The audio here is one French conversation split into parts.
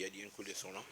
يدين كل سنة.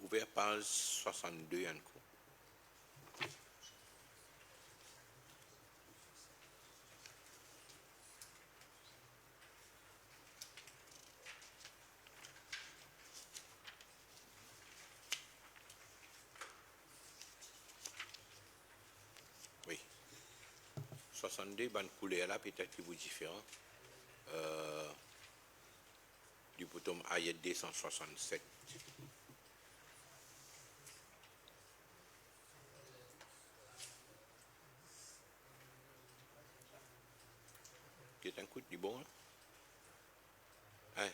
Ouvert page 62 en cours. Oui. 62, bonne couleur là, peut-être que vous différent. Du bouton ayat 267. Qui est un coup du bon. Hein?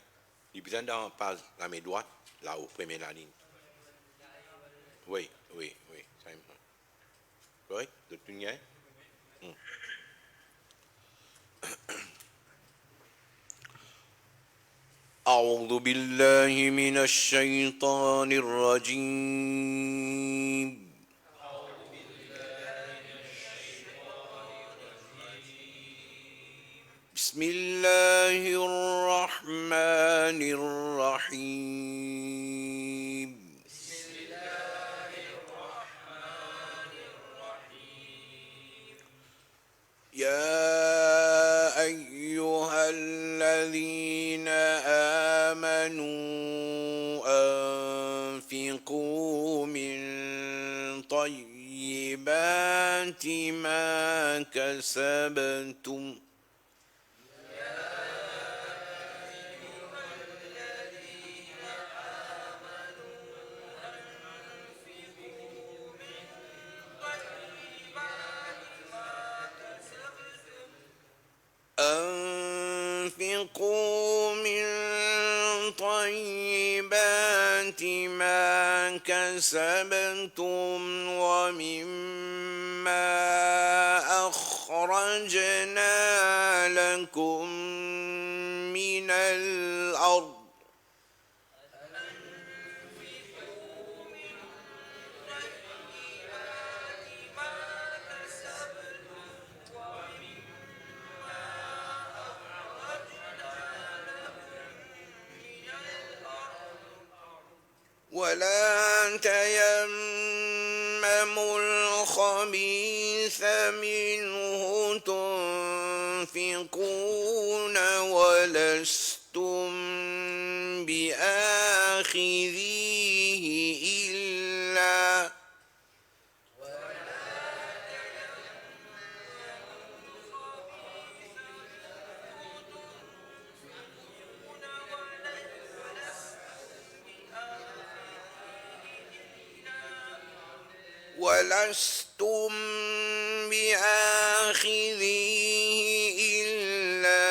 Il besoin d'en page la main droite, là-haut, première la ligne. Oui, oui, oui. Ça correct? De tout bien? أعوذ بالله من الشيطان الرجيم. بسم الله الرحمن الرحيم. يا أيها الذين آمنوا أنفقوا من طيبات ما كسبتم أنفقوا من طيبات ما كسبتم كسبتم ومما أخرجنا لكم من الأرض ولا تيمموا الخبيث منه تنفقون ولستم بآخذيه إلا ولستم بآخذيه إلا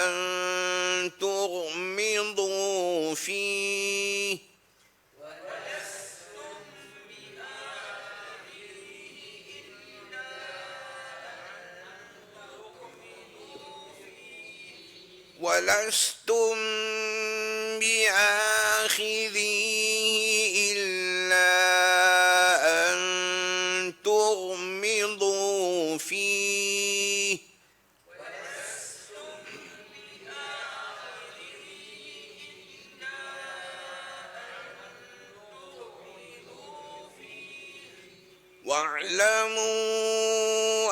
أن تغمضوا فيه ولستم بآخذيه إلا أن تغمضوا فيه واعلموا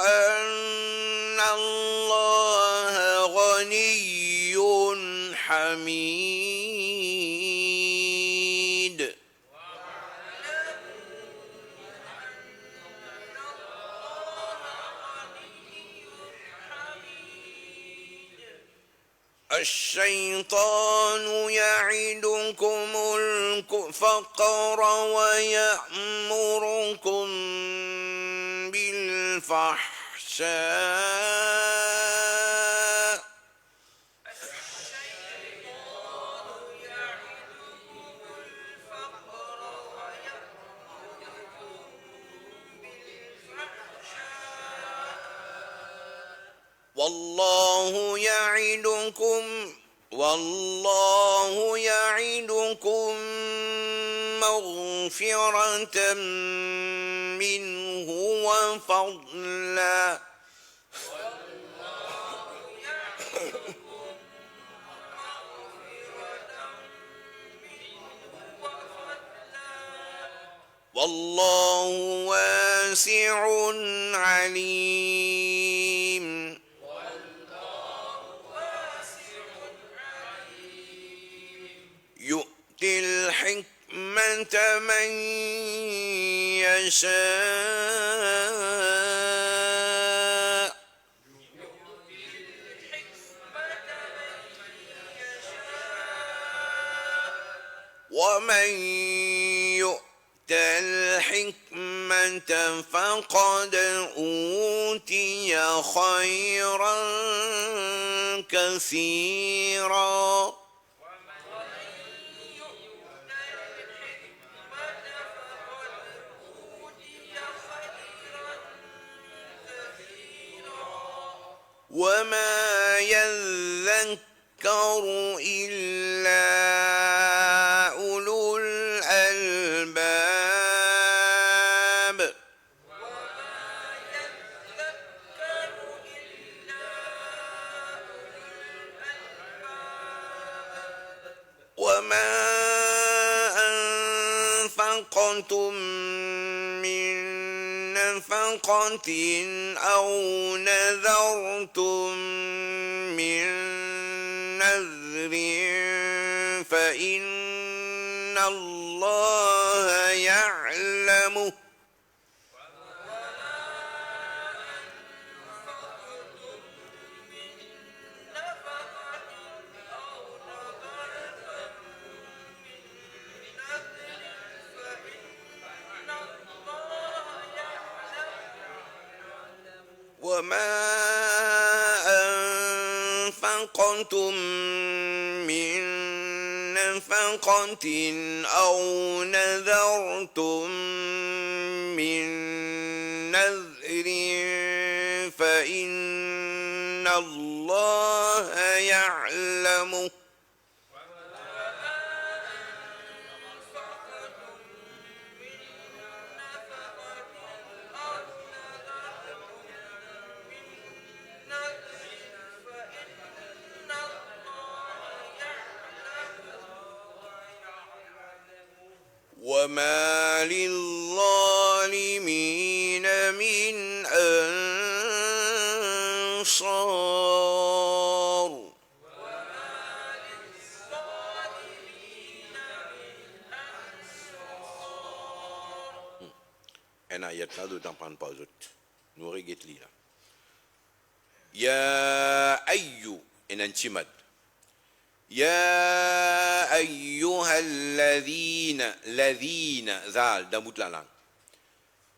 أن الله غني حميد الشيطان يعدكم الفقر ويأمركم بالفحشاء والله يعدكم مغفرة منه وفضلا والله واسع عليم يؤتي الحكمة من يشاء ومن يؤت الحكمة فقد أوتي خيرا كثيرا وما يذكر إلا أولو الألباب وما أنفقتم من نفقة أو نذرتم من نذر فإن الله يعلمه وما أنفقتم من نفقة أو نذرتم من نذر فإن الله يعلمه وما للظالمين من أنصار Un ayat là, d'autant prendre pas aux autres. Nous regardons là. Ya ayyu, en antimad. يا أيها الذين ذال دموت لالان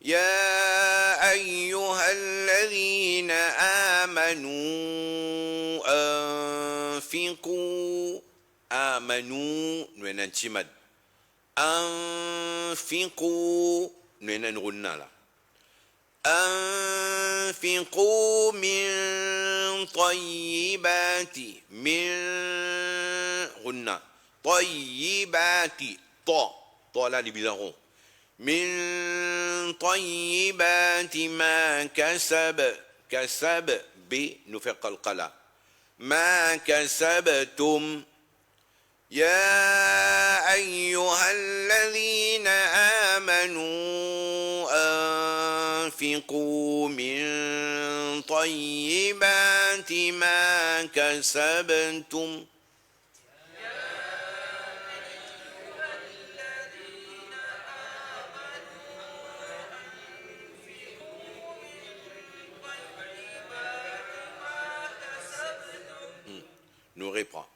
يا أيها الذين آمنوا آمنوا نوين أنفقوا نوين نغنى لا أنفقوا من طيبات من غنى طيبات طا لا لبيزارون من طيبات ما كسب بنفق القلا ما كسبتم يا أيها الذين آمنوا أنفقوا من طيبات ما كسبتم Nous reprend.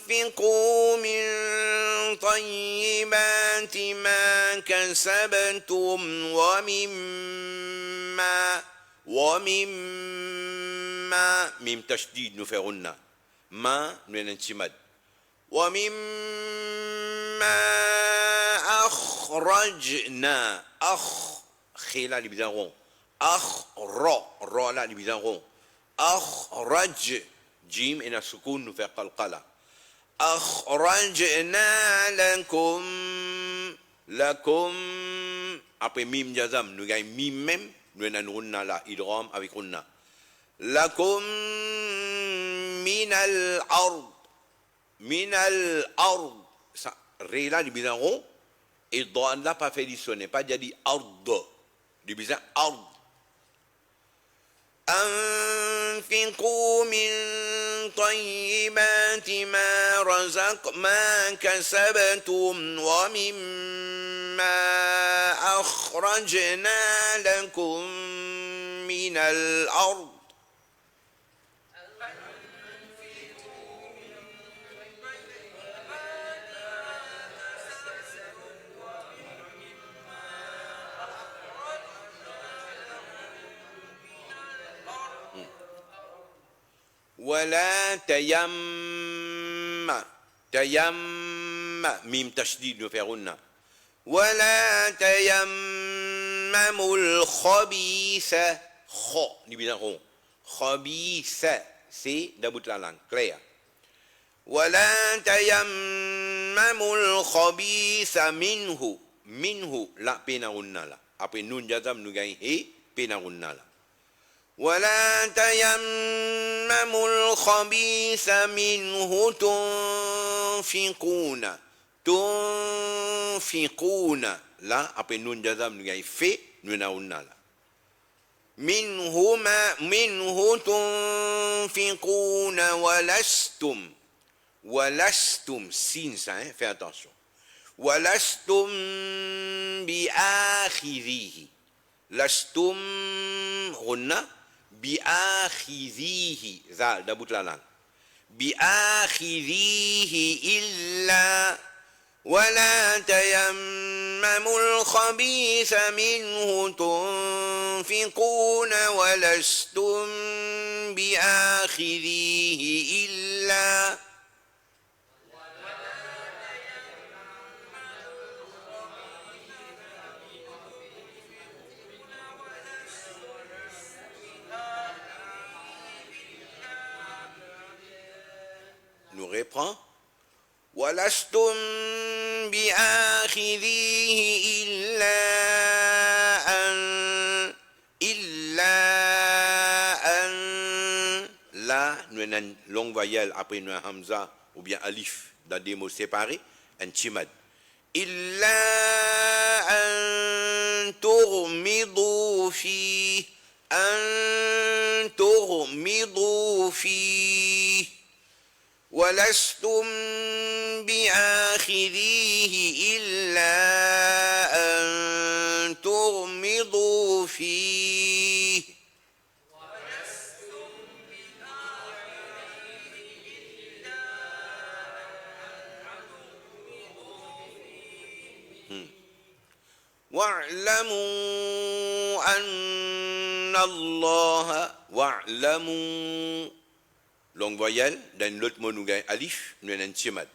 أنفقوا من طيبات ما كسبتم ومما ميم تشديد نفعلنا ما ننتمد ومما أخرجنا خلا لبزارون را لا لبزارون أخرج جيم إن السكون نفق القلة أخرجنا لكم après mim jazam nous gagne mim même nous n'en runna la idgham avec runna lakum min al-ard ça rela di bizaron et dans là pas fait sonner pas jadi ard di bizan ard أنفقوا من طيبات ما كسبتم ومما أخرجنا لكم من الأرض ولا تيم ميم تشديد نفعلنا ولا تيمموا الخبيث خبيث c'est d'about la langue clair ولا تيمموا الخبيث منه لا بينهن لا après nun jazam nous gagne et بينهن لا ولا تيمموا الخبيث منه تنفقون لا après nun jazam nous gagne fait nous n'avons là منه تنفقون ولستم sin ça hein, fais attention ولستم بآخذيه لستم هنا بآخذيه ذا دبوت لنا بآخذيه إلا ولا تيمموا الخبيث منه تنفقون ولستم بآخذيه إلا reprend. ولستم بآخذيه إلا أن Là, nous avons une longue voyelle après nous avons Hamza ou bien Alif dans des mots séparés, un chimad. إلا أن تغمضوا فيه ولستم بآخذيه إلا أن تغمضوا فيه واعلموا أن الله Longue voyelle, dans l'autre mot nous avons Alif, nous avons un chimad.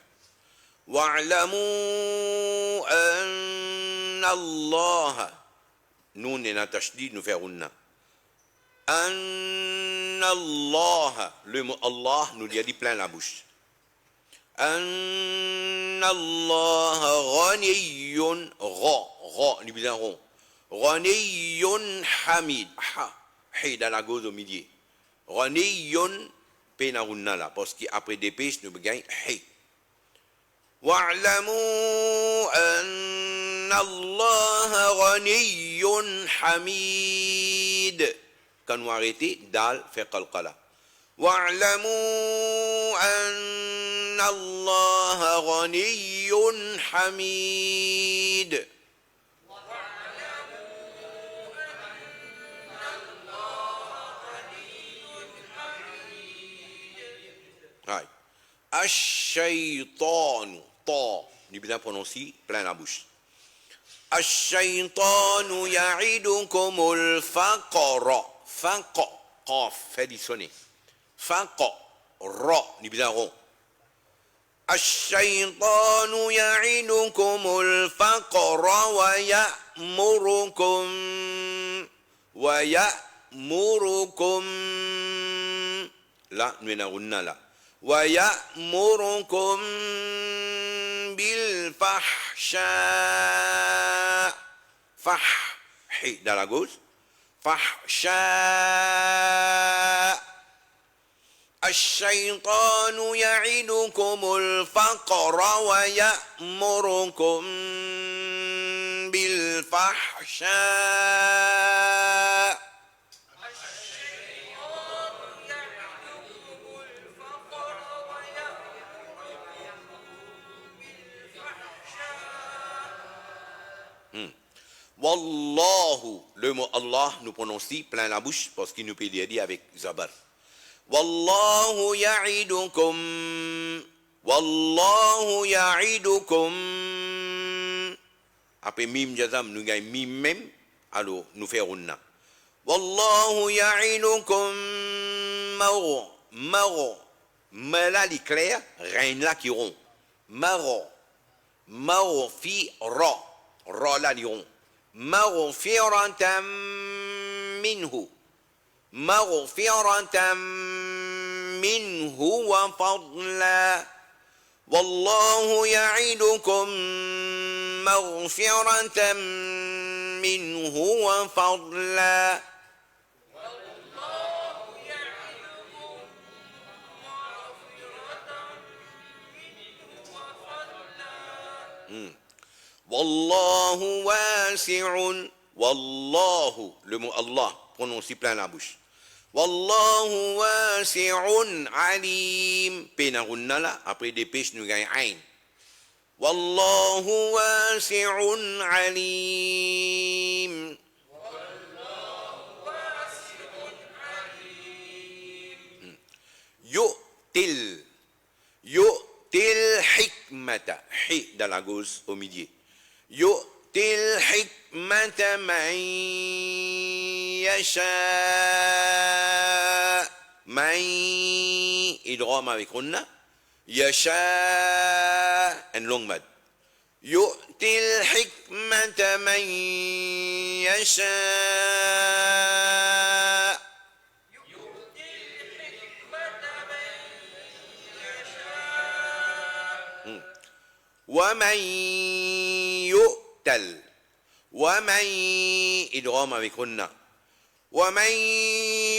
واعلموا أن الله Nous, nous avons tashdid, nous faisons unna. أن الله Le mot Allah nous dit plein la bouche. أن الله غني Nous disons غني حميد Hey dans la gauche au milieu. Ghaniyun penarunna là parce qu'après des pêches nous gagnons hey. واعلموا أن الله غني حميد Quand nous arrêtons, dal fait qalqala. واعلموا أن الله غني حميد Right. Ash-shaytanu ta. Nous bien prononcer plein la bouche. الشيطان يعدكم الفقر Qaf fait du sonner. Ra. Nous bien rond. الشيطان يعدكم الفقر ويأمركم Là nous avons unna là. ويأمركم بالفحشاء Hey dans la gauche. فحشاء الشيطان يعدكم الفقر ويأمركم بالفحشاء Wallahu, le mot Allah nous prononce plein la bouche parce qu'il nous peut dire avec Zabar. والله يعدكم Après mim jazam nous gagnons mim même, alors nous faisons unna. والله يعدكم Là l'éclair, reine là qui rond. في Ra là li rond. مغفرة منه وفضلا والله يعدكم مغفرة منه وفضلا والله واسع. Wallahu, le mot Allah, prononcé plein la bouche. والله واسع عليم Penarunna là, après des pêches nous gagnons ain. والله واسع عليم Yu'til hikmata. Hi dans la gauche au milieu. يؤتي الحكمة من يشاء Idgham avec Runna. Yasha. Un long mad. يؤتي الحكمة من يشاء ومن يؤتل ومن إدغام avec غنة ومن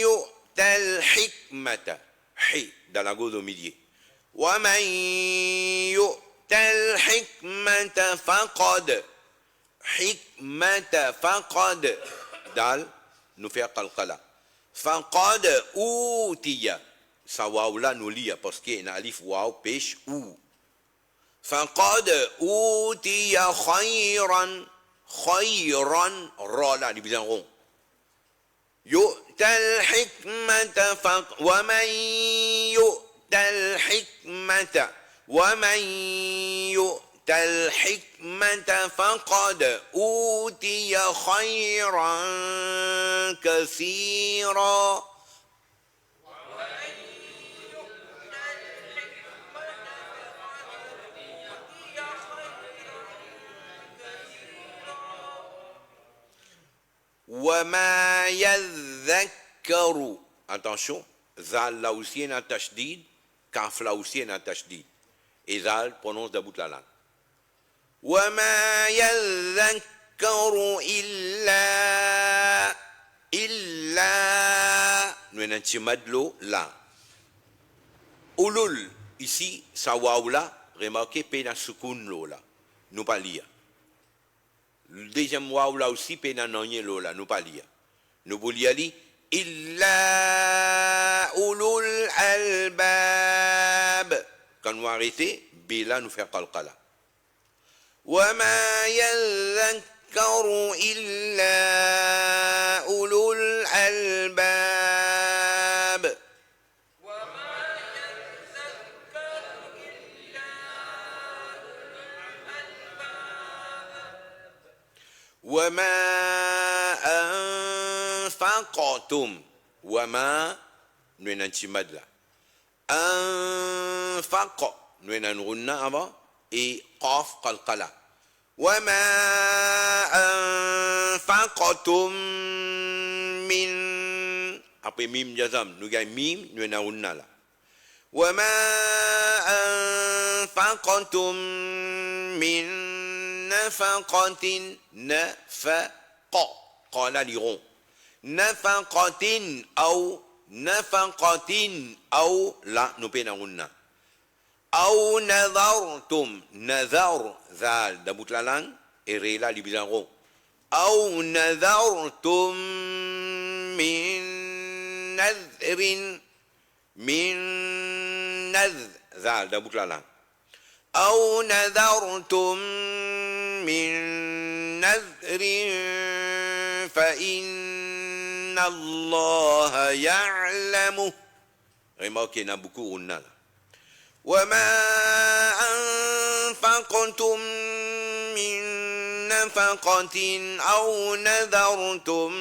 يؤت الحكمة حي dans la gauche au milieu ومن يؤت الحكمة فقد حكمة فقد دال nous faire قلقلة فقد أوتي sa waw là nous lit parce qu'il y a une alif waw pêche ou فقد أوتي خيرا خيرا را là divisé en rond يؤتى الحكمة ومن يؤتى الحكمة ومن يؤتى الحكمة فقد أوتي خيرا كثيرا وما يذكر attention zal là aussi un tashdid kaf là aussi un tashdid et zal prononce d'about la langue وما يذكر إلا nous un timadlo là ulul ici sa waw là remarquez pena sukun lo là nous pas lire le deuxième waw là aussi pena nonye lo là nous pas lire nous voulons lire illa ulul albab quand nous arrêtons b là nous faire qalqala وما يذكر إلا أولو الألباب وما أنفقتم وما ننتمد لا أنفق ننغنى أبا et qaf qalqala وما أنفقتم من après mim jazam nous gagne mim nous na unna là وما أنفقتم من نفقة نفقة قال ليرون نفقة أو لا nous pena unna أو نذرتم نذر ذال دبوت la langue et réla libizan rond أو نذرتم من نذر ذال دبوت la langue أو نذرتم من نذر فإن الله يعلمه remarquez n'a beaucoup on a وما أنفقتم من نفقة أو نذرتم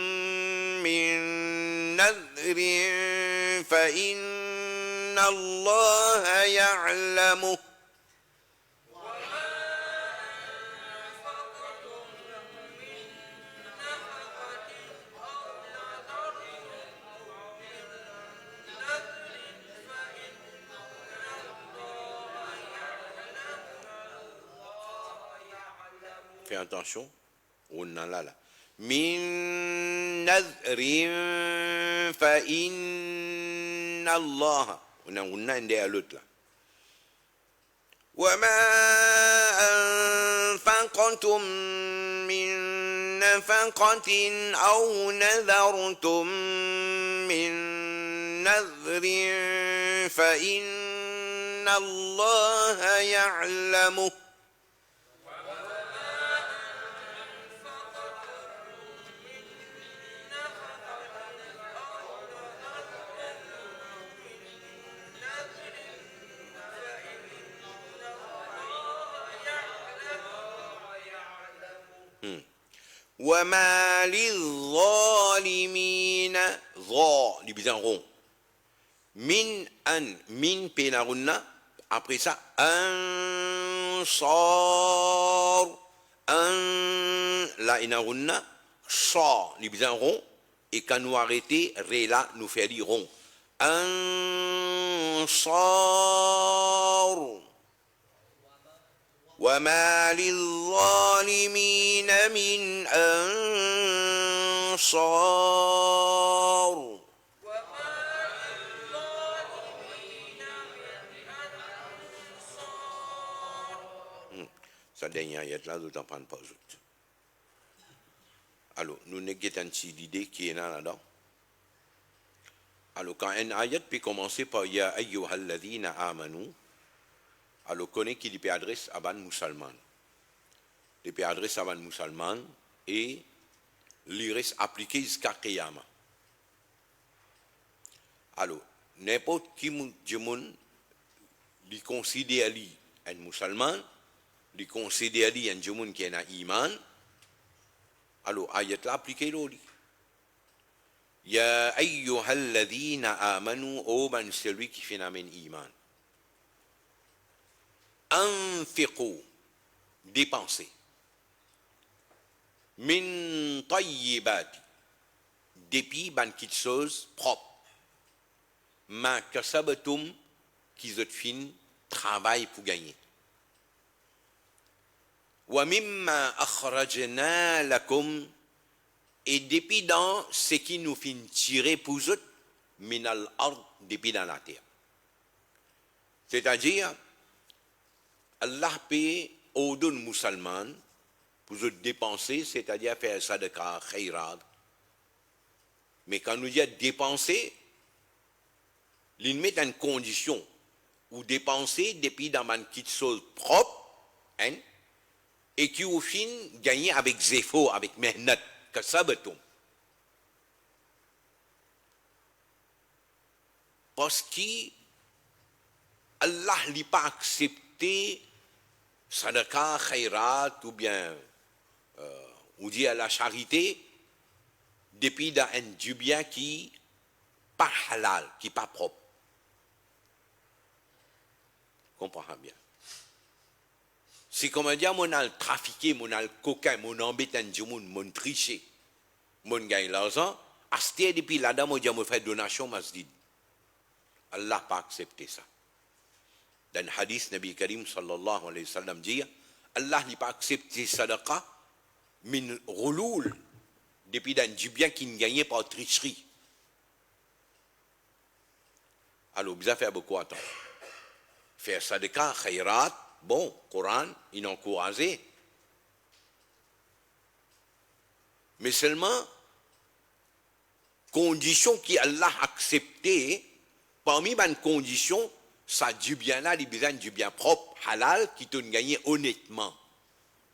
من نذر فإن الله يعلمه Fais attention, on a là. Min nadrin fa inna Allah. On a un des à l'autre là. وما أنفقتم من نفقة أو نذرتم من نذر فإن الله يعلمه وما للظالمين ظا لبزان rond min an min penarunna après ça un sort un la inarunna sort libizan rond et quand nous arrêter ré là nous fait dire rond un sort وما للظالمين من أنصار. Ça dernière ayat là, d'autant prendre pas autres. Alors, nous n'avons une idée qui est là-dedans. Alors, quand un ayat peut commencer par Ya ayyuhalladhina amanu, alors, connaît qu'il peut adresser à ban musulman. Il peut adresser à ban musulman et il reste appliqué jusqu'à Qiyama. Alors, n'importe qui moun il considère lui un musulman, il considère lui un moun qui a un iman, alors ayat là appliqué l'oli. Ya ayyuhalladhina amanu, ô ben celui qui fait un iman. Anfiqu, dépensez. Min tayyibati, depuis ban kit chose propre. Ma kasabatum, qui zot fin, travail pour gagner. Wa mimma akhrajna lakum, et depuis dans ce qui nous fin tirer pour zot, minal ard, depuis dans la terre. C'est-à-dire, Allah paye aux deux musulmans pour se dépenser, c'est-à-dire faire sadaqa, khayrat. Mais quand nous disons dépenser, il met une condition où dépenser depuis dans une petite chose propre, hein, et qui au fin gagner avec zéfo, avec mehnat, que ça beton. Parce que Allah n'a pas accepté sadaqa, khayrat, ou bien on dit à la charité, depuis dans un du bien qui pas halal, qui pas propre. Comprends bien. Si comme dire, mon a trafiqué, mon a coquin, mon embête un du monde, mon triché, mon gagne l'argent, à ce depuis là-dedans, mon dit, mon fait donation, masjid. Allah n'a pas accepté ça. Dans le hadith, Nabi Karim sallallahu alayhi wa sallam dit, Allah n'a pas accepté sadaqa, min rouloul, depuis dans du bien qui ne gagnait pas tricherie. Alors, vous avez fait beaucoup attendre. Faire sadaqa, khayrat, bon, Coran, il encouragé. Mais seulement, condition qui Allah a accepté, parmi les conditions, ça du bien là, il besoin du bien propre, halal, qui te gagne honnêtement.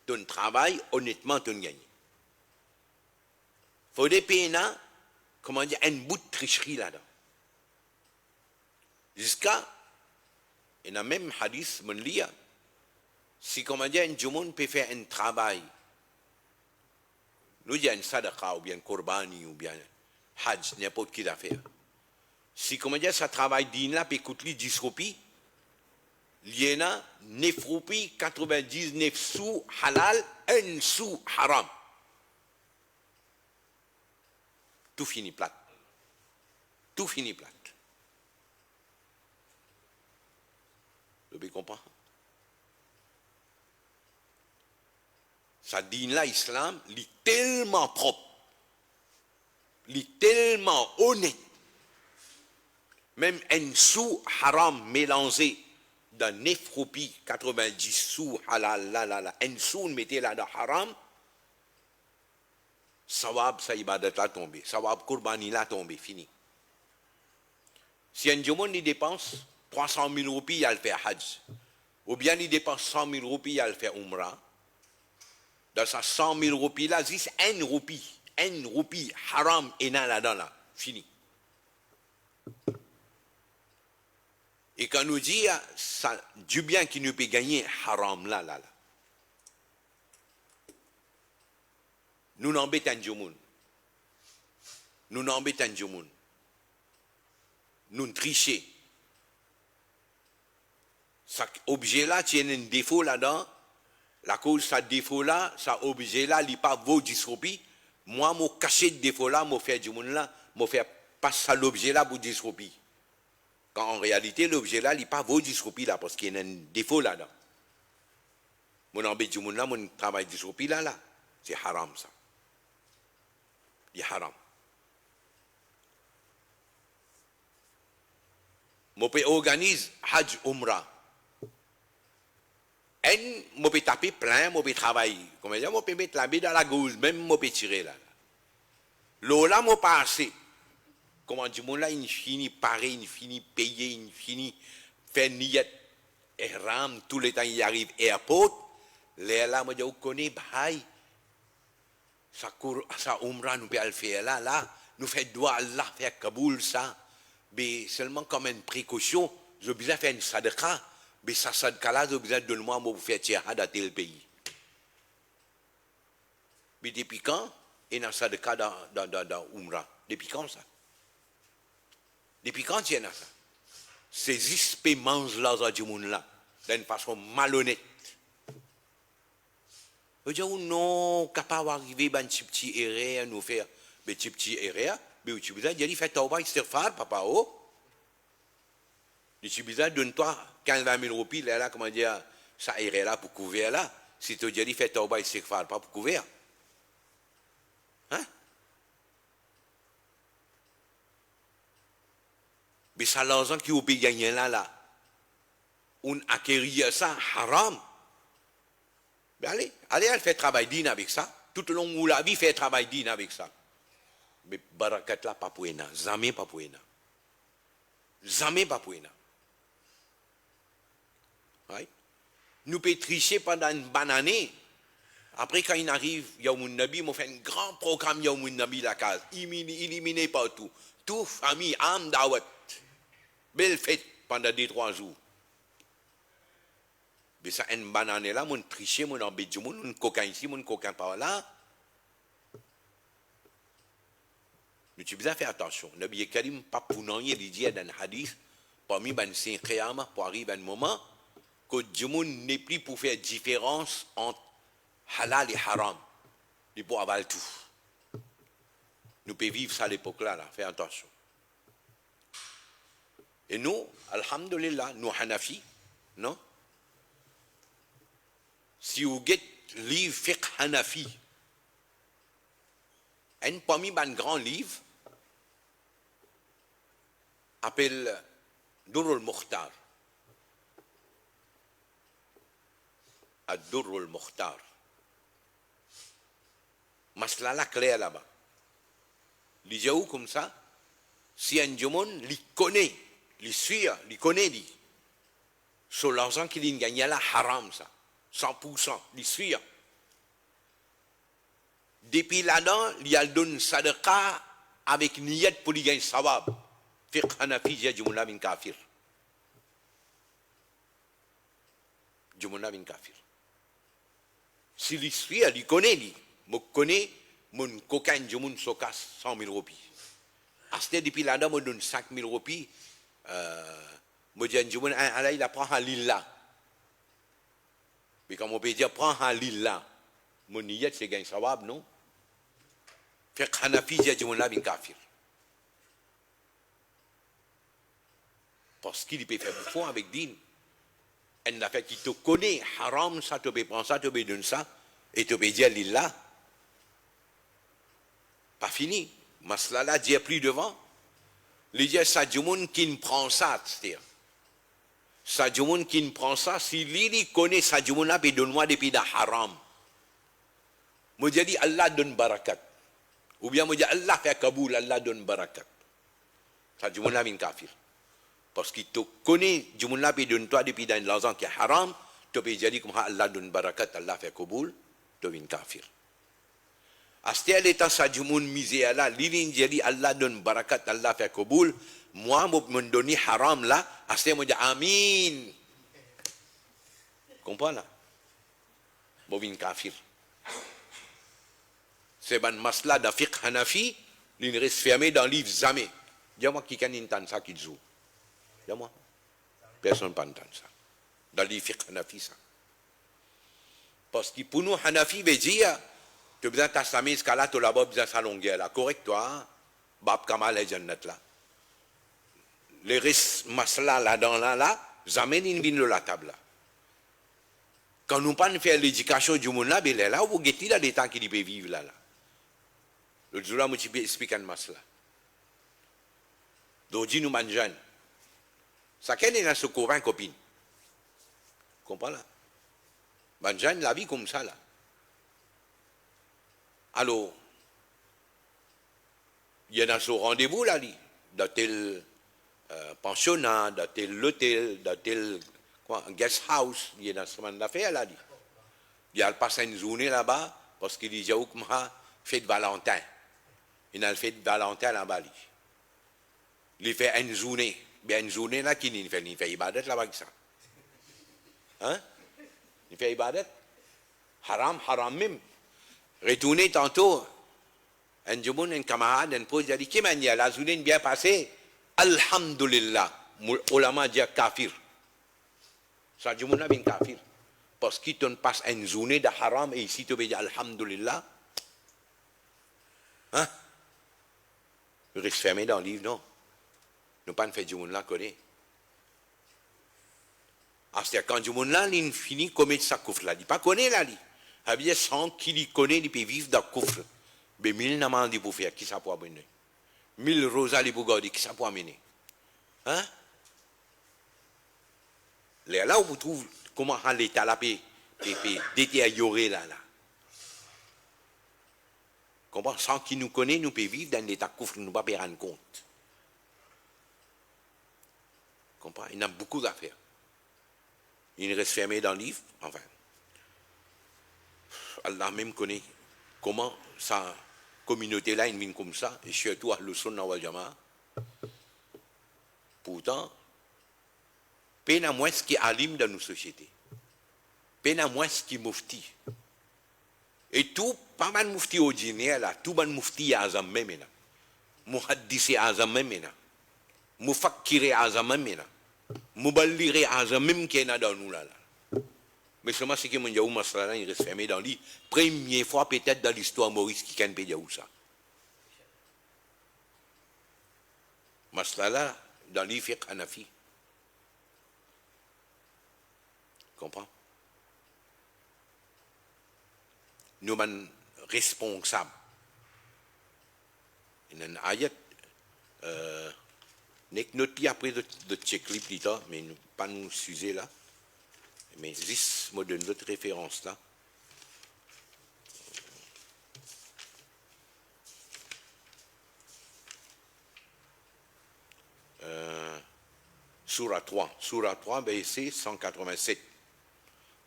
Ton travail, honnêtement, te gagne. Il faut des pays, comment dire, un bout de tricherie là-dedans. Jusqu'à, il y a même hadith, mon lit, si, comment dire, un monde peut faire un travail, nous disons un sadaqa, ou bien korbani, ou bien hajj, n'importe qui d'affaire. Si, comment dire, ça travaille d'une là, peut coûter 10 roupies, il y en a 9 roupies, 99 sous halal, 1 sou haram. Tout finit plat. Tout finit plat. Vous pouvez comprendre? Ça dit là, l'islam, il est tellement propre, il est tellement honnête. Même un sou haram mélangé dans 9 roupies, 90 sous halal, un sou mettez là dans haram, sawab sa ibadat là tombé, sawab kurbani là tombé, fini. Si un monde il dépense 300 000 roupies, il a le fait hajj, ou bien il dépense 100 000 roupies, il a le fait umrah, dans sa 100 000 roupies là, c'est 1 roupie haram et là-dedans là, fini. Et quand nous dit ça, du bien qui nous peut gagner haram là. Nous n'embêtons pas monde. Nous n'embêtons pas monde. Nous trichons. Cet objet là, tu as un défaut là-dedans. La cause de ce défaut là, cet objet là, il n'est pas vaut 10 roupies. Moi, je caché le défaut là, je fais du monde là, je fais passer l'objet là pour 10 roupies. Quand en réalité, l'objet là, il n'est pas vaut 10 roupies là, parce qu'il y a un défaut là-dedans. mon embête du monde là, mon travail du sopi là, c'est haram ça. C'est haram. Mon pays organise Hajj Umrah. Et mon pays taper plein, mon pays travailler. Comment dire, mon pays mettre la bille dans la gauche, même mon pays tirer là. L'eau là, mon pas assez. Comment dire, mon là, il finit pareil, il finit payer, il finit faire niyat, ihram, tout le temps il arrive airport. Là, moi, je connais, bye. Ça umrah, nous peut le faire là, nous fait droit Allah, faire Kaboul, ça. Mais seulement comme une précaution, je besoin faire une sadaka. Mais ça sadaka là, je besoin de moi pour faire tiers dans tel pays. Mais depuis quand, il y a un sadaka dans umrah? Depuis quand ça? Depuis quand il y a ça? Ces paiements là, du monde là, d'une façon malhonnête. Je dis, non, capable d'arriver à un petit erreur, nous faire des petits erreurs, mais tu besoin de faire tauba istighfar, papa, oh. Tu besoin de toi 15-20 000 roupies, là, comment dire, ça erreur là pour couvrir là. Si tu dis faire tauba istighfar, pas pour couvrir. Hein? Mais ça, l'argent qui vous peut gagner là, on acquérir ça, haram. Mais allez, elle fait travail digne avec ça. Tout au long de la vie, fait travail digne avec ça. Mais barakat là, pas pour ena. Jamais pas pour ena. Jamais pas pour ena. Right? Nous pouvons tricher pendant une bonne année. Après, quand il arrive, Yaoun Nabi, on fait un grand programme Yaoun Nabi la case. Éliminer partout. Tout famille, âme, dawat. Belle fête pendant 2-3 jours. Mais ça, une bonne année là, mon tricher, mon embête du monde, mon coquin ici, mon coquin par là. Mais tu dois faire attention. Nabi Karim, pas pour non, il dit dans le hadith, parmi les 5 qiyamah, pour arriver à un moment, que du monde n'est plus pour faire différence entre halal et haram. Il faut avoir tout. Nous pouvons vivre ça à l'époque là, faire attention. Et nous, alhamdulillah, nous Hanafi, non? Si vous avez livre fiqh Hanafi, un parmi les grands livres appelle Durrul Mukhtar. Ad-Durrul Mukhtar. Masla la claire là-bas. Les gens comme ça, si un monde les connaît, les suit, les connaît, sur l'argent qu'il gagne là, haram ça. 100%, les suit. Depuis là-dedans, il y a donné sadaqa avec niyat pour lui gagner sawab. Fiqh Hanafi, j'ai jumla bin kafir. Jumla bin kafir. Si lui suit, il connaît, je connais mon cocaïne, je mon sokas 100 000 roupies. Après, depuis là-dedans, je donne 5 000 roupies. Je dis, il apprend à l'île. Mais comme on peut dire, prends à l'île là. Mon niyat, c'est gagner sawab, non? Fiqh Hanafi, j'ai jumla bin kafir. Parce qu'il peut faire faux avec din. Elle n'a fait qu'il te connaît, haram, ça te peut prendre ça, te peut donner ça, et te peut dire l'illah. Pas fini. Maslala dit plus devant. Il dit ça du monde qui ne prend ça, c'est-à-dire. Ça du monde qui ne prend ça, si lui connaît ça du monde là, puis donne-moi depuis de haram. Moi je dis Allah donne barakat. Ou bien moi je dis Allah fait Kaboul, Allah donne barakat. Ça du monde là, min kafir. Parce qu'il te connaît, du monde là, puis donne-toi depuis dans l'argent qui est haram, tu peux dire comme Allah donne barakat, Allah fait Kaboul, tu es kafir. Astel étant ça du monde misé là, l'ilin dit Allah donne barakat, Allah fait Kaboul, moi, je me donne haram là, astel moi dis amin. Comprends là? Je suis kafir. C'est un masla de fiqh Hanafi, il reste fermé dans le livre jamais. Dis-moi qui can entendre ça qui joue. Dis-moi. Personne ne peut entendre ça. Dans le livre fiqh Hanafi ça. Parce que pour nous, Hanafi veut dire, tu as besoin de ta samise, tu as besoin de sa longueur là. Correct toi, Bab Kamal et Jannat là. Les restes masla là-dedans là, jamais ils ne viennent de la table là. Quand nous pas faire l'éducation du monde là, ben là, vous guettez là l'état qui peut vivre là. Le jour là, moi, je peux expliquer un masse là. Donc, dis nous mangeons. Ça, qu'est-ce dans ce courant, copine? Comprends là? Mangeons la vie comme ça là. Alors, il y a ce rendez-vous là, dans tel pensionnat, dans tel hôtel, dans tel guest house, il y a dans ce monde d'affaires là. Il a passé une journée là-bas parce qu'il dit j'ai fait de Valentin. Il a fait de Valentin là-bas. Il fait une journée. Bien une journée là, il fait ibadat là-bas ça. Hein? Il fait ibadat. Haram même. Retourner tantôt. Un jour, un camarade, un pote, il a dit, qui m'a dit, la journée bien passée, Alhamdulillah, ulama dit kafir. Ça dit, mon ami kafir. Parce qu'il te passe une journée de haram et ici, tu veux dire Alhamdulillah. Hein? Il reste fermé dans le livre, non? Nous pas fait du monde là, connaît. C'est-à-dire, quand du monde là, il finit commettre sa coufre là, il pas connaît là, il y a sans qu'il connaît, il peut vivre dans le coufre. Mais 1000 namans pour faire, qui ça peut amener? 1000 rosas pour garder, qui ça peut amener? Hein? Là où vous trouvez comment l'État là peut détériorer là. Comprends? Sans qu'il nous connaît, nous pouvons vivre dans l'état couvre, nous ne pouvons pas rendre compte. Comprends? Il y a beaucoup d'affaires. Il reste fermé dans le livre, enfin. Allah même connaît comment sa communauté là, une mine comme ça, et surtout à l'Usunna wal Jama'a. Pourtant, peine à moins ce qui alim dans nos sociétés. Peine à moins ce qui mufti. Et tout, pas mal mufti ordinaire là, tout mal mufti azam même là. Muhaddisi azam même là. Mufakkiri azam même là. Muballiri azam même qui est dans nous là. Mais seulement ce qui m'a dit, il reste fermé dans lui. Première fois peut-être dans l'histoire Maurice qui can dire ça. Maslala dans l'Ifiq Hanafi. Comprends? Nous sommes responsables. Il y a une ayat, notre pied après de check-clip, mais pas nous sujet là. Mais juste, me donne d'autres références là. Surah 3, verset 187.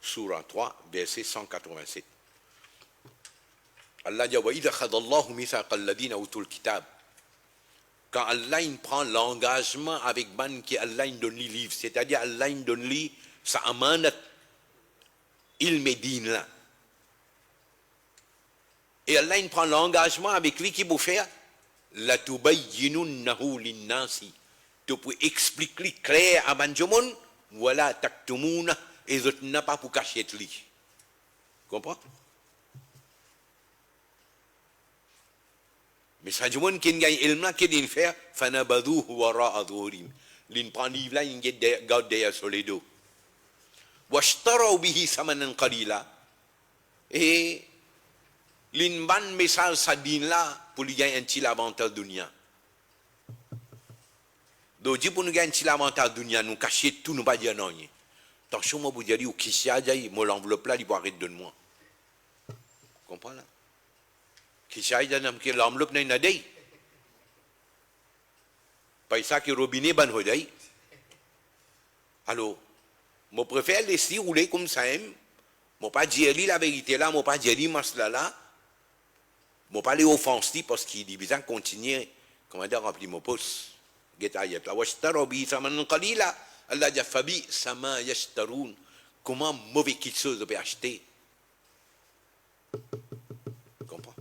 Surah 3, verset 187. Allah dit wa idha khadallahu mithaqa alladhina utul kitab. Quand Allah il prend l'engagement avec ban qui Allah il donne les livres, c'est-à-dire Allah il donne lui sa amanat il médine là. Et Allah il prend l'engagement avec lui qui peut faire la tubayyinunnahu linnasi. Tu peux expliquer clair à banjomon voilà taktumuna et autres n'a pas pour cacher lui. Comprends? Mais ça du monde qui gagne ilma qui dit faire fanabadhuhu wara'a dhurim. L'in prend livre là il garde derrière sur les dos. Washtaraw bihi samanan qalila. Et l'in ban message ça dit là pour lui gagner un petit avantage dunya. Donc pour nous gagner un petit avantage dunya nous cacher tout nous pas dire non. Attention moi vous dire ou qui s'y dit moi l'enveloppe là il va arrêter de moi. Comprends là? Qui s'y dit l'enveloppe n'est pas dit. Paisa qui robinet ban hodai. Alors je préfère laisser rouler comme ça. Je ne pas dire la vérité là, je ne pas dire masla là. Je ne pas les offenser parce qu'il dit bien continuer. Comment dire, remplir mon poste. Get-ayat là. Washtaro bi saman qalila. Allah dit fabi sama yashtaroun. Comment mauvais quelque chose peut acheter. Comprends?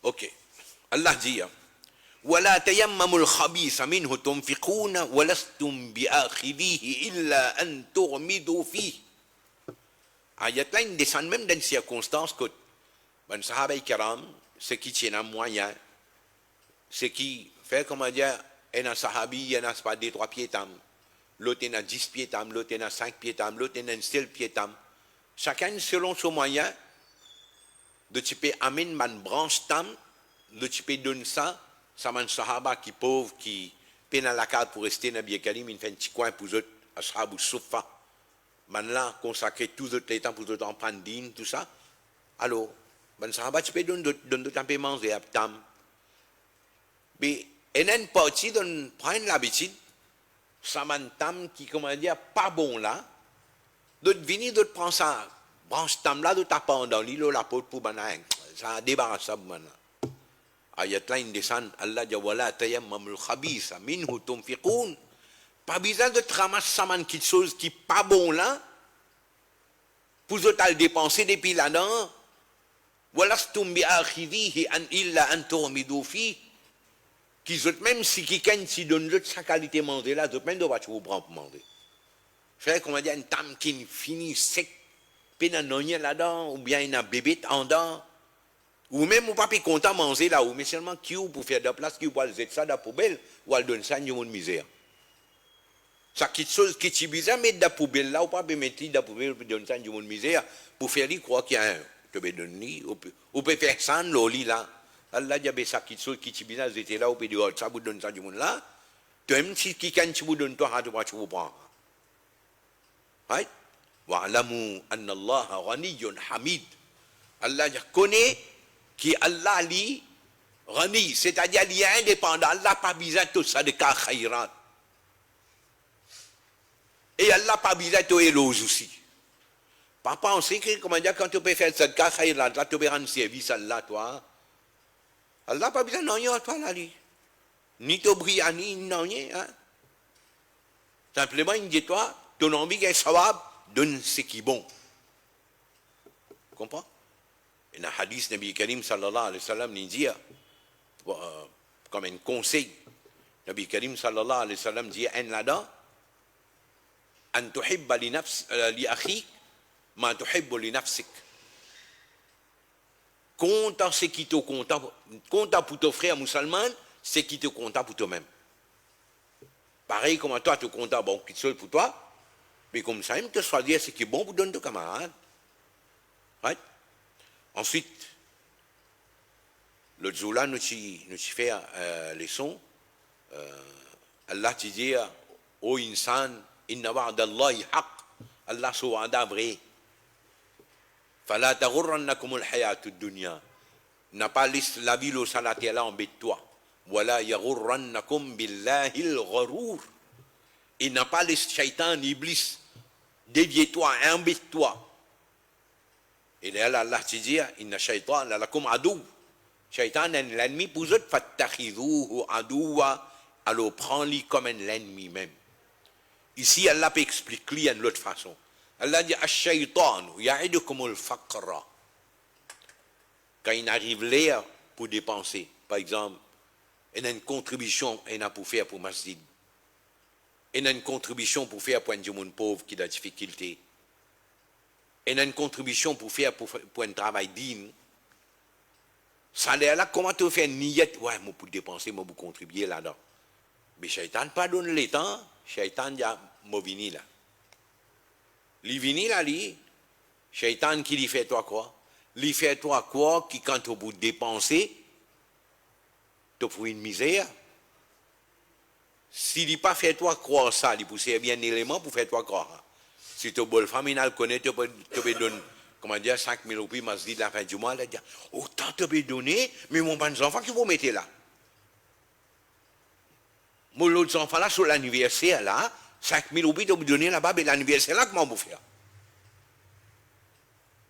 Ok. Allah dit. ولا تيمموا الخبيث منه تنفقون ولستم بآخذيه إلا أن تغمضوا فيه. Ayat là, il descend même dans une circonstance que les Sahaba Kiram, ceux qui tiennent un moyen, ceux qui font, comment dire, un Sahabi, il n'y en a pas des trois pieds tam. l'autre a 10 pieds tam, l'autre a 5 pieds tam, l'autre a 7 pieds tam. Chacun selon son moyen, de tu peux amener une branche tam, de tu peux donner ça, ça man sahaba qui pauvre, qui peine à la carte pour rester dans bien kalim, il fait un petit coin pour eux, ashab ou soufa. Man là, consacrer tous les temps pour eux en prendre digne, tout ça. Alors, man sahaba, tu peux donner un peu manger à tam. Mais, et une partie de prendre l'habitude, ça man tam qui, comment dire, pas bon là, d'autres venir, d'autres prendre ça, branche tam là, d'autres tapant dans l'île, la pote pour banane. Ça débarrasse ça pour banane. Ayat lain descend, Allah dit wala tayammamul khabisa minhu tunfiqun. Pas besoin de ramasser ça man quelque chose qui pas bon là, pour autres à le dépenser depuis là-dedans. Walastum bi akhidhihi an illa an tu'midu fi. Qui autres même si quelqu'un si donne l'autre sa qualité manger là, d'autres même doivent vous prendre pour manger. Frère, comment dire, une tame qui finit sec, puis un oignon là-dedans, ou bien un bébé en dedans, ou même ou pas content manger là, ou mais seulement qui ou pour faire de la place, qui ou pour aller ça dans la poubelle, ou aller donner ça à une misère. Ça quelque chose qui est bizarre, mettre dans la poubelle là, ou pas mettre dans la poubelle, pour donner ça à une misère, pour faire lui croire qu'il y a un, tu peux donner, ou peut faire ça dans le lit là. Allah dit, ça quelque chose qui est bizarre, vous étiez là, ou peut dire, ça vous donne ça à une là, même si quelqu'un vous donne toi, tu vous prends. Right? Wa'lamu anna Allah ghaniyyun hamid. Allah connaît qui Allah li ghani, c'est-à-dire il est indépendant. Allah pas besoin de tout ça de cas khayrat. Et Allah pas besoin de éloge aussi. Pas penser que, comment dire, quand tu peux faire ça de cas khayrat, là tu peux rendre service à Allah, toi. Allah pas besoin de rien, toi, là, li. Ni to briani, ni rien, hein. Simplement, il dit, toi, ton envie est sawab, donne ce qui est bon. Tu comprends? Et dans le hadith, Nabi Karim sallallahu alayhi wa sallam, il dit, comme un conseil, Nabi Karim sallallahu alayhi wa sallam dit, en là-dedans, an tuhibba li akhik, ma tuhibbu li nafsik. Compte ce qui te compte pour ton frère musulman, ce qui te compte pour toi-même. Pareil comme toi, tu comptes bon, quelque chose pour toi, mais comme ça, même te choisir ce qui est bon pour donner ton camarade. Right? Ensuite, l'autre jour là, nous fait leçon. Allah te dit, ô insan, inna wa'dallahi haq. Allah se wa'da vrai. Fala taghurrannakum al-hayatud dunya. N'a pas la vie au salaté là embête-toi. Wala yaghurrannakum billahi al-gharur. Il n'a pas les shaitan iblis. Déviez-toi, embête-toi. Et là, Allah te dit, inna shaitan lakum adou. Shaitan est l'ennemi pour vous, fattakhidhuhu adouwa. Alors prends-le comme un ennemi même. Ici, Allah peut expliquer de l'autre façon. Allah dit, ash-shaitan ya'idukum al-faqra. Quand il arrive l'air pour dépenser, par exemple, il y a une contribution pour faire pour masjid. Il y a une contribution pour faire pour un monde pauvre qui a des difficultés. Il y a une contribution pour faire pour un travail digne. Ça là, comment tu fais une niette? Ouais, moi pour dépenser, moi pour contribuer là-dedans. Mais Shaitan pas donne le temps. Shaitan dit, moi vini là. Li vini là, li. Shaitan qui lui fait toi quoi? Lui fait toi quoi qui quand tu veux dépenser, tu fais une misère. S'il n'a pas fait toi croire ça, il pousse bien un élément pour faire toi croire. Si tu as une femme, il connaît, tu peux donner, comment dire, 5 000 roupies, m'a dit la fin du mois, il dit, autant tu peux donner, mais mon bon enfant qui vous mettez là. Mon l'autre enfant là, sur l'anniversaire là, 5 000 roupies, tu peux donner là-bas, mais l'anniversaire là, comment vous faire?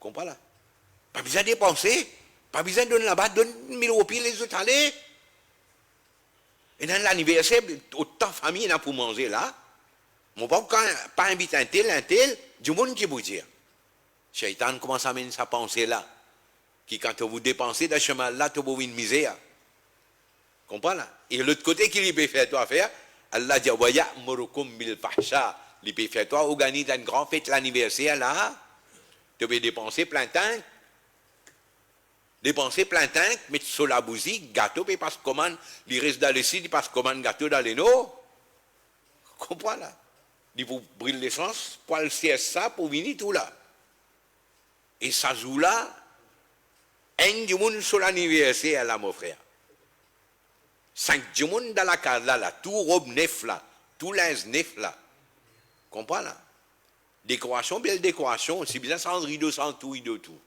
Comprends là? Pas besoin de dépenser, pas besoin de donner là-bas, donne 1 000 roupies, les autres allez. Et dans l'anniversaire, autant de famille là pour manger là. Mon papa, quand pas invite un tel, du monde qui vous dire. Shaitan commence à mener sa pensée là. Qui quand vous dépensez dans ce chemin là, tu vous une misère. Comprends là? Et l'autre côté qui lui peut faire toi faire, Allah dit, wa ya'murukum bil fahsha. Il peut faire toi organiser une grande fête l'anniversaire là. Tu peux dépenser plein de temps. Dépenser plein de temps, mettre sur la bougie, gâteau, puis passe commande, il reste dans le site, il passe commande gâteau dans les noix. Comprends là? il vous brûle l'essence, pour le CSA, pour venir tout là. Et ça joue là, un du monde sur l'anniversaire là, mon frère. 5 du monde dans la case là, tout robe neuf là, tout linge neuf là. Comprends là? Décoration, belle décoration, c'est bien sans rideau, sans tout, rideau, tout.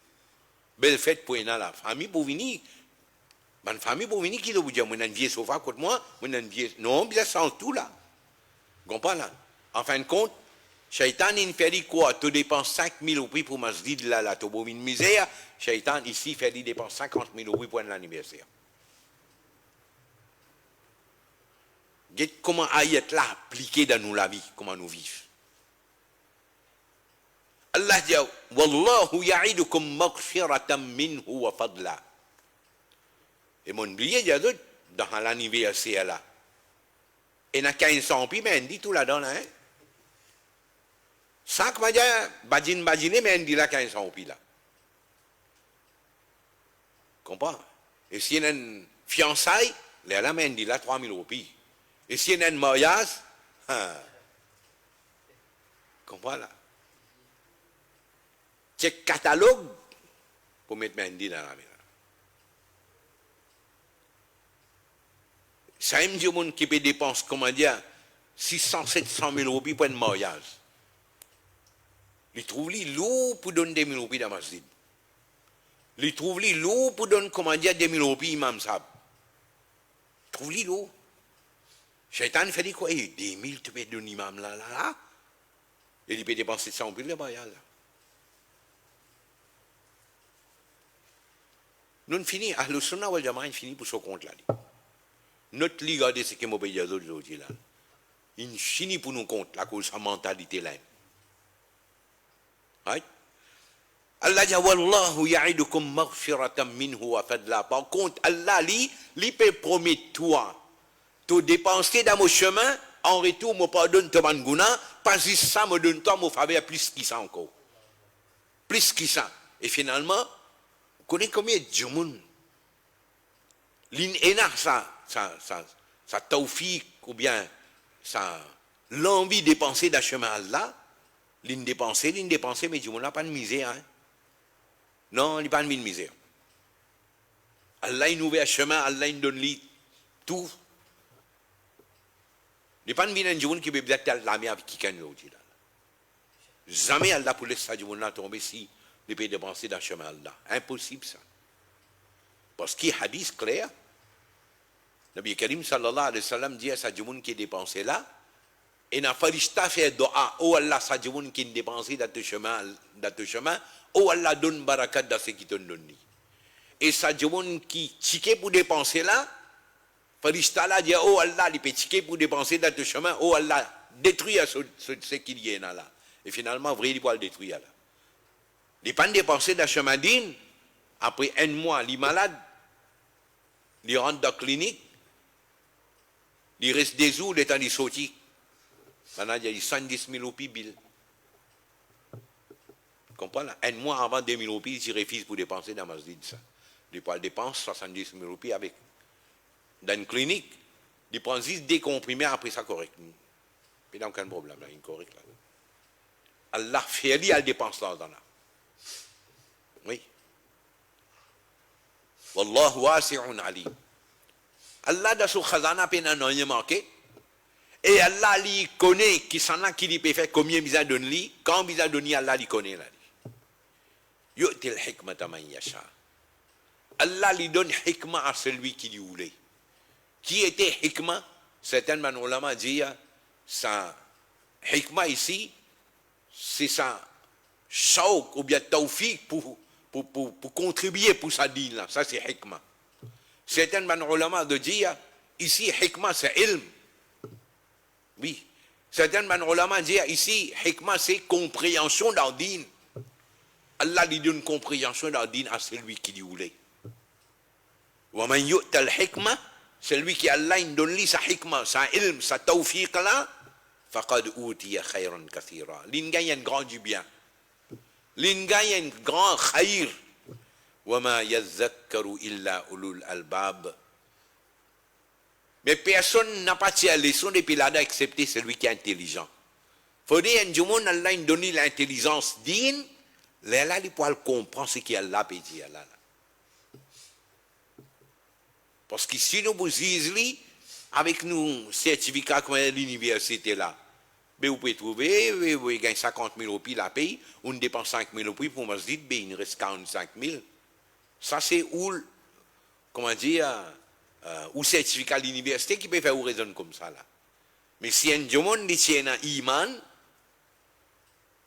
Belle fête pour la famille pour venir. Ma famille pour venir, qui doit vous dire, moi, j'ai un vieux sofa contre moi, moi, j'ai un vieux. Non, bien sans tout là. Comprends là? En fin de compte, Shaitan, il fait quoi? Tu dépenses 5 000 roupies pour masjid là, là, tu as une misère. Shaitan, ici, fait il dépense 50 000 roupies pour un anniversaire. Regarde comment ayat là appliqué dans nous la vie, comment nous vivons. Allah dit, Wallahu ya'idukum maghfiratan minhu wa fadla. Et mon oublié, il y a d'autres dans l'anniversaire là. Et il y a 1500 pi, mais on dit tout là-dedans, hein. 5 badine, mais on dit là 1500 pi là. Comprends? Et si il y a une fiançaille, là, mais on dit là 3000 roupies. Et si il y a un mariage, comprends là? C'est catalogue pour mettre Mendy dans la maison. Ça aime dire monde qui peut dépenser, comment dire, 600, 700 000 roupies pour un mariage. Il trouve les lourd pour donner 2 000 roupies dans la masjid. Il trouve les lourd pour donner, comment dire, 2 000 roupies imam sab. Il trouve les lourd. Shaitan fait dit quoi? 2 000 tu peux donner imam là. Et il peut dépenser 700 roupies le mariage là. Nous finissons, Ahlus Sunnah wal Jama'a finit pour ce compte là. Notre ligue, regardez ce que je veux dire aujourd'hui là. Il finit pour nous compte la cause de sa mentalité là. Right? Allah dit Wallahu ya'idukum maghfiratan minhu wa fadla. Par contre, Allah lui peut promettre toi, tu dépenser dans mon chemin, en retour, me pardonne ton mangouna, pas juste ça, me donne toi, me faveur plus qu'il ça encore. Plus qu'il ça. Et finalement, vous connaissez combien de monde sa tawfiq ou bien l'envie de dépenser dans le chemin Allah, l'in dépenser, mais du monde n'a pas de misère. Hein? Non, il n'y a pas de misère. Allah il nous ouvre un chemin, Allah il donne lui tout. Il n'y a pas de misère du monde qui peut être la mer avec qui gagne aujourd'hui. Jamais Allah pour laisser du monde tomber si il peut dépenser dans le chemin Allah. Impossible ça. Parce qu'il y a un hadith clair. Nabi Karim sallallahu alayhi wa sallam dit à sa djimoun qui est dépensé là, et n'a farishta fait doa, oh Allah, sa djimoun qui est dépensé dans ton chemin, oh Allah donne barakat dans ce qui te donne. Et sa djimoun qui ticket pour dépenser là, farishta là dit, oh Allah, il peut ticket pour dépenser dans ton chemin, oh Allah, détruire ce qu'il y a là. Et finalement, vrai, il peut le détruire là. Il pas dépenser dans le chemin digne, après un mois, il est malade, il rentre dans la clinique, il reste des jours, le temps de sortir. Maintenant, il y a 110 000 roupies bill. Tu comprends là? Un mois avant 2 000 roupies, il refuse pour dépenser dans la masjid. Il dépense 70 000 roupies avec. Dans une clinique, il prend juste des comprimés après ça correct. Il n'y a aucun problème là, il est correct là. Allah fait lui, elle dépense là. Oui. Wallahu wasi'un alim. Allah dans son khazana peine n'a rien manqué. Et Allah lui connaît qui s'en a qui lui peut faire combien il a donné lui, quand il a donné Allah lui connaît là. Yu'til hikmata man yasha. Allah lui donne hikma à celui qui lui voulait. Qui était hikma? Certains ulama disent ça hikma ici c'est ça shawk ou bien tawfiq pour contribuer pour sa dîne là, ça c'est hikma. Certains ulama de dire ici hikma c'est ilm. Oui. Certains ulama disent ici hikma c'est compréhension dans le dîne. Allah lui donne compréhension dans le dîne à celui qui lui voulait. Wa man yu'tal hikma, celui qui Allah donne lui sa hikma, sa ilm, sa tawfiq là, faqad utiya khayran kathira. L'in gagne un grand du bien. L'in gagne un grand khayr. وَمَا يَذَّكَّرُ إِلَّا أُولُو الْأَلْبَابِ. Mais personne n'a pas tiré la leçon depuis là-dedans excepté celui qui est intelligent. Faut dire, un jour, Allah nous donne l'intelligence digne, là, il peut comprendre ce qu'Allah peut dire. Là. Parce que si nous vous disons, avec nos certificats comme l'université là, ben vous pouvez trouver, vous gagnez 50 000 roupies la paye, on dépense 5 000 roupies pour me dire, ben il reste 45 000. Ça c'est où, comment dire, ou certificat de l'université qui peut faire une raison comme ça là. Mais si un monde tient un iman,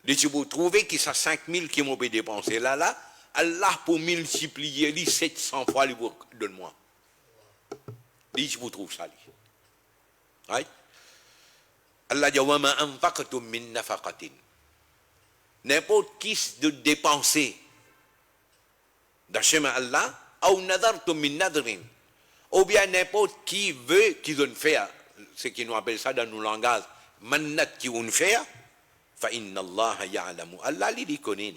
vous trouvez que ça 5 000 qui m'ont dépensé là, Allah pour multiplier les 700 fois, il vous donne-moi. Je vous trouve ça. Right? Allah dit wa ma anfaqtum min nafaqatin. N'importe qui de dépenser dans le chemin Allah, ou nadartum min nadrin, ou bien n'importe qui veut qu'ils en faire, ce qui nous appelle ça dans nos langages, mannat qui on fait, fa inna Allah ya'lamu. Allah lui connaît,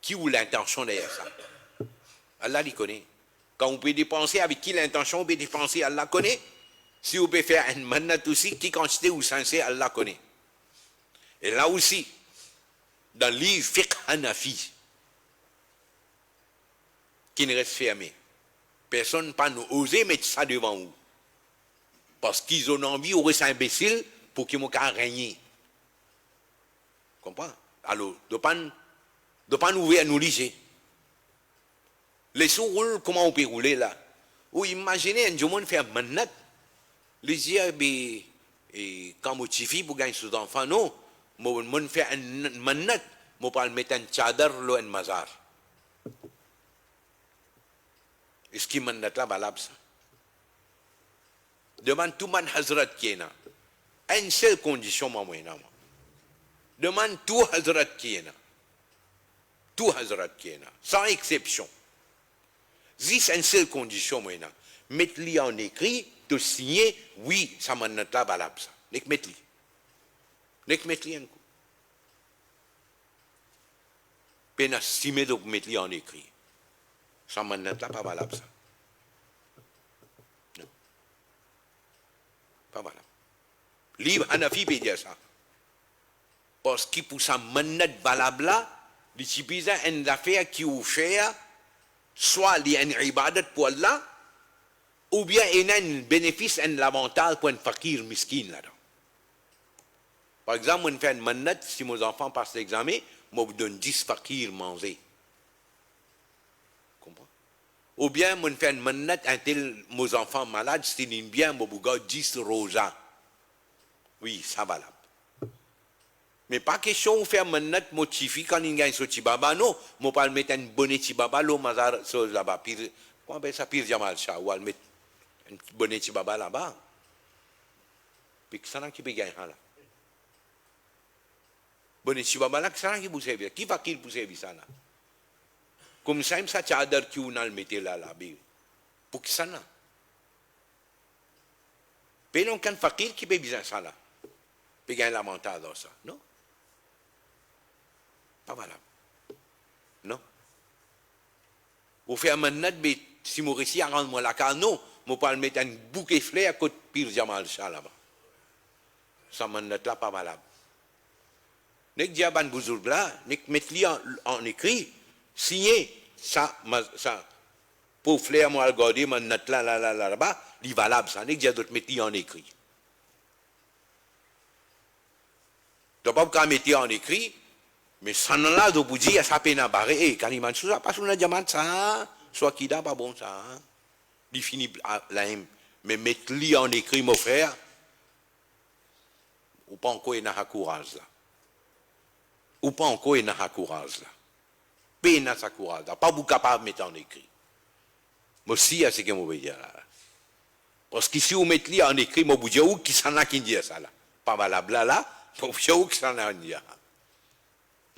qui ou l'intention derrière ça. Allah lui connaît. Quand on peut dépenser, avec qui l'intention on peut dépenser, Allah connaît. Si vous pouvez faire un mannat aussi, qui quantité ou sincère, Allah connaît. Et là aussi, dans le livre Fiqh Hanafi, qui ne reste fermé, personne n'a pas osé mettre ça devant vous. Parce qu'ils ont envie, ou reste imbécile, pour qu'ils m'ont qu'à régner. Comprends? Alors, de ne pas nous ouvrir à nous liger. Les sous roulent, comment on peut rouler là? Ou imaginez un jour, on fait un mannat. Les dire, quand je suis pour gagner ses enfants, non, je fais un mannat, je peux mettre un tchadar, un mazar. Est-ce que mannat là valable ça? Demande tout le monde Hazrat qui est là. Une seule condition, moi. Demande tout Hazrat qui est là. Tout Hazrat qui est là, sans exception. C'est une seule condition, moi. Mettez-le en écrit, de signer, oui, ça m'a not là valable ça. Mettez-le. Mettez-le un coup. Peine à stimer de mettre-le en écrit. Ça m'a not là pas valable ça. Non. Pas valable. Livre Hanafi peut dire ça. Parce que pour ça m'a not valable là, il suffit une affaire qui vous fait, soit il y a une ibadat pour Allah, ou bien il y a un bénéfice, un avantage pour un fakir miskin là-dedans. Par exemple, on fait une mannat, si mes enfants passent l'examen, moi je vous donne 10 fakirs manger. Comprends? Ou bien, on fait une mannat, un tel, mes enfants malades, c'est bien, moi je vous donne 10 rosas. Oui, ça valable. Mais pas question de faire un mannat motivé quand il gagne ce tibaba, non. Moi je vais mettre un bonnet tibaba, l'eau mazar, là-bas, pire, comment on appelle ça, pire Jamal Shah, ou mettre un bonnet tibaba là-bas. Puis que ça n'a qui peut gagner là. Bonnet tibaba là, ça n'a qui peut servir. Qui va qu'il peut servir ça là? Comme ça, ça tchadar qui on a le mettre là, pour que ça n'a. Puis non, quand fakir qui peut bien ça là. Puis gagner l'avantage dans ça, non? Pas valable. Non? Vous faites un manat, mais si vous réussissez à rendre moi la carte, non, je peux mettre un bouquet fleur à côté de Pire Jamal Shah là-bas. Ça manat là, pas valable. Nek diaban bouzoul là, nek mettez-le en écrit, signé, ça, pour fleur, moi, regarder, manat là-bas, il est valable ça, nek diaban mettez-le en écrit. Tu ne peux pas mettre en écrit, mais ça n'a pas de vous dire, ça peine à barrer. Quand il m'a dit, ça passe, on a diamant ça, soit qui n'a pas bon ça. Il finit là, mais mettre-le en écrit, mon frère, ou pas encore il a courage là. Ou pas encore il a courage là. Peine à sa courage là. Pas vous capable de mettre en écrit. Moi aussi, c'est ce que je veux dire là. Parce que si vous mettez en écrit, moi vous dire, où qui s'en a qui dit ça là. Pas valable là.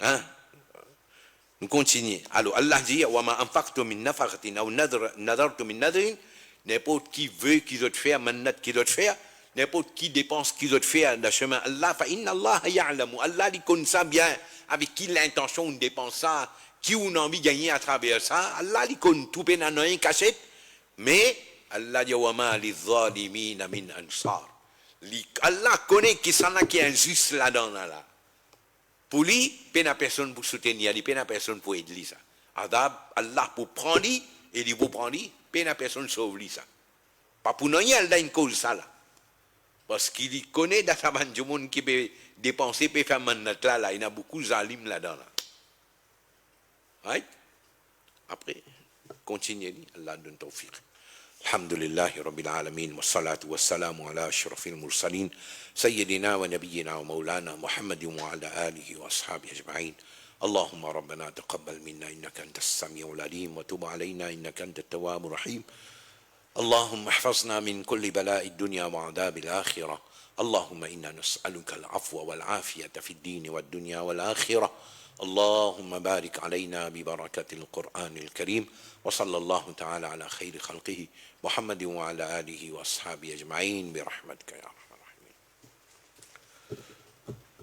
Hein? Nous continuons. Alors, Allah dit, وَمَا أَنْفَقْتُم مِّن نَفَقَةٍ أَوْ نَذَرْتُم مِّن نَذْرٍ, n'importe qui veut qu'ils doivent faire, mannat qu'ils doivent faire, n'importe qui dépense qu'ils doivent faire dans le chemin Allah, فَإِنَّ اللَّهَ يَعْلَمُ. Allah il connaît ça bien, avec qui l'intention on dépense ça, qui on a envie de gagner à travers ça. Allah il connaît tout bien dans un cachette, mais Allah dit, وَمَا لِلظَّالِمِينَ مِنْ أَنصَارٍ. Allah connaît qui s'en a qui est injuste là-dedans là. Pour lui, pas de personne pour soutenir, pas de personne pour aider ça. Adab, Allah pour prendre et il pour prendre, pas de personne sauve lui ça. Pas pour nous, il y a une cause ça là. Parce qu'il connaît dans sa bande du monde qui peut dépenser, peut faire mandat là, il y a beaucoup d'alim là-dedans là. Right? Après, continuez, Allah donne tawfiq. الحمد لله رب العالمين والصلاة والسلام على أشرف المرسلين سيدنا ونبينا ومولانا محمد وعلى آله وأصحابه أجمعين اللهم ربنا تقبل منا إنك أنت السميع العليم وتب علينا إنك أنت التواب الرحيم اللهم احفظنا من كل بلاء الدنيا وعذاب الآخرة اللهم إنا نسألك العفو والعافية في الدين والدنيا والآخرة اللهم بارك علينا ببركة القرآن الكريم وصلى الله تعالى على خير خلقه محمد وعلى آله وأصحابه أجمعين برحمتك يا أرحم الراحمين.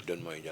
Donne-moi une